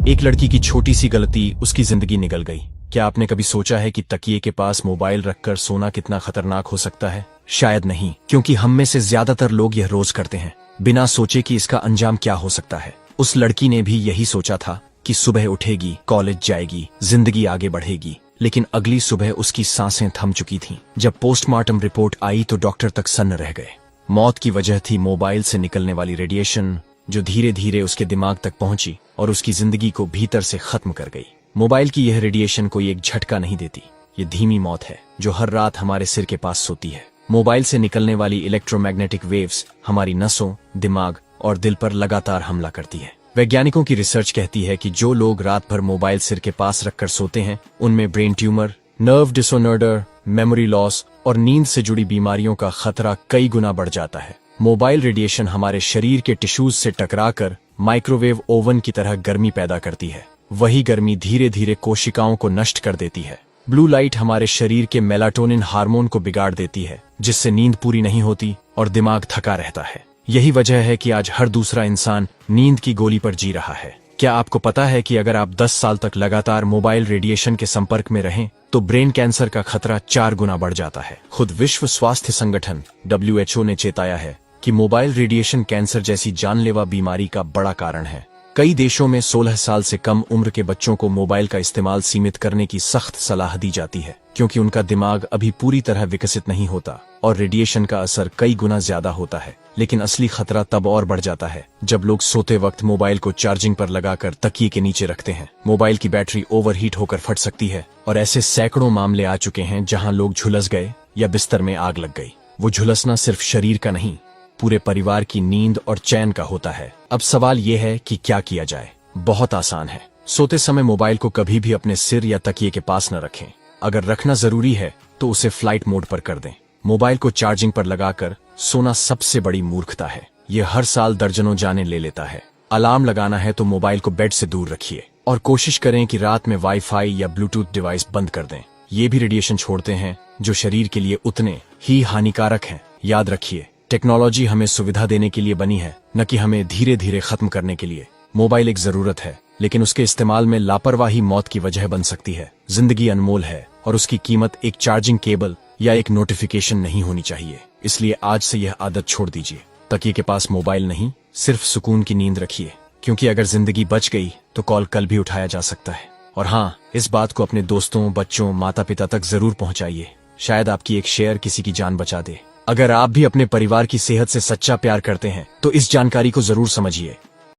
एक लड़की की छोटी सी गलती उसकी जिंदगी निकल गई। क्या आपने कभी सोचा है कि तकिए के पास मोबाइल रखकर सोना कितना खतरनाक हो सकता है? शायद नहीं, क्योंकि हम में से ज्यादातर लोग यह रोज करते हैं, बिना सोचे कि इसका अंजाम क्या हो सकता है। उस लड़की ने भी यही सोचा था कि सुबह उठेगी, कॉलेज जाएगी, जिंदगी आगे बढ़ेगी, लेकिन अगली सुबह उसकी सांसें थम चुकी थीं। जब पोस्टमार्टम रिपोर्ट आई तो डॉक्टर तक सन्न रह गए। मौत की वजह थी मोबाइल से निकलने वाली रेडिएशन, जो धीरे धीरे उसके दिमाग तक पहुंची और उसकी जिंदगी को भीतर से खत्म कर गई। मोबाइल की यह रेडिएशन कोई एक झटका नहीं देती, ये धीमी मौत है जो हर रात हमारे सिर के पास सोती है। मोबाइल से निकलने वाली इलेक्ट्रोमैग्नेटिक वेव्स हमारी नसों, दिमाग और दिल पर लगातार हमला करती है। वैज्ञानिकों की रिसर्च कहती है कि जो लोग रात भर मोबाइल सिर के पास रखकर सोते हैं, उनमें brain tumour, nerve disorder, memory loss और नींद से जुड़ी बीमारियों का खतरा कई गुना बढ़ जाता है। मोबाइल रेडिएशन हमारे शरीर के टिश्यूज से टकराकर माइक्रोवेव ओवन की तरह गर्मी पैदा करती है। वही गर्मी धीरे धीरे कोशिकाओं को नष्ट कर देती है। ब्लू लाइट हमारे शरीर के मेलाटोनिन हार्मोन को बिगाड़ देती है, जिससे नींद पूरी नहीं होती और दिमाग थका रहता है। यही वजह है कि आज हर दूसरा इंसान नींद की गोली पर जी रहा है। क्या आपको पता है कि अगर आप 10 साल तक लगातार मोबाइल रेडिएशन के संपर्क में रहें तो ब्रेन कैंसर का खतरा 4 गुना बढ़ जाता है। खुद विश्व स्वास्थ्य संगठन WHO ने चेताया है कि मोबाइल रेडिएशन कैंसर जैसी जानलेवा बीमारी का बड़ा कारण है। कई देशों में 16 साल से कम उम्र के बच्चों को मोबाइल का इस्तेमाल सीमित करने की सख्त सलाह दी जाती है, क्योंकि उनका दिमाग अभी पूरी तरह विकसित नहीं होता और रेडिएशन का असर कई गुना ज्यादा होता है। लेकिन असली खतरा तब और बढ़ जाता है जब लोग सोते वक्त मोबाइल को चार्जिंग पर लगाकर तकिए के नीचे रखते हैं। मोबाइल की बैटरी ओवरहीट होकर फट सकती है और ऐसे सैकड़ों मामले आ चुके हैं जहां लोग झुलस गए या बिस्तर में आग लग गई। वो झुलसना सिर्फ शरीर का नहीं, पूरे परिवार की नींद और चैन का होता है। अब सवाल यह है कि क्या किया जाए। बहुत आसान है। सोते समय मोबाइल को कभी भी अपने सिर या तकिए के पास न रखें। अगर रखना जरूरी है तो उसे फ्लाइट मोड पर कर दें। मोबाइल को चार्जिंग पर लगाकर सोना सबसे बड़ी मूर्खता है। यह हर साल दर्जनों जानें ले लेता है। अलार्म लगाना है तो मोबाइल को बेड से दूर रखिए और कोशिश करें कि रात में वाईफाई या ब्लूटूथ डिवाइस बंद कर दें। ये भी रेडिएशन छोड़ते हैं जो शरीर के लिए उतने ही हानिकारक हैं। याद रखिए, टेक्नोलॉजी हमें सुविधा देने के लिए बनी है, न कि हमें धीरे धीरे खत्म करने के लिए। मोबाइल एक जरूरत है, लेकिन उसके इस्तेमाल में लापरवाही मौत की वजह बन सकती है। जिंदगी अनमोल है और उसकी कीमत एक चार्जिंग केबल या एक नोटिफिकेशन नहीं होनी चाहिए। इसलिए आज से यह आदत छोड़ दीजिए। तकिए के पास मोबाइल नहीं, सिर्फ सुकून की नींद रखिए, क्योंकि अगर जिंदगी बच गई तो कॉल कल भी उठाया जा सकता है। और हाँ, इस बात को अपने दोस्तों, बच्चों, माता पिता तक जरूर पहुंचाइए। शायद आपकी एक शेयर किसी की जान बचा दे। अगर आप भी अपने परिवार की सेहत से सच्चा प्यार करते हैं तो इस जानकारी को जरूर समझिए।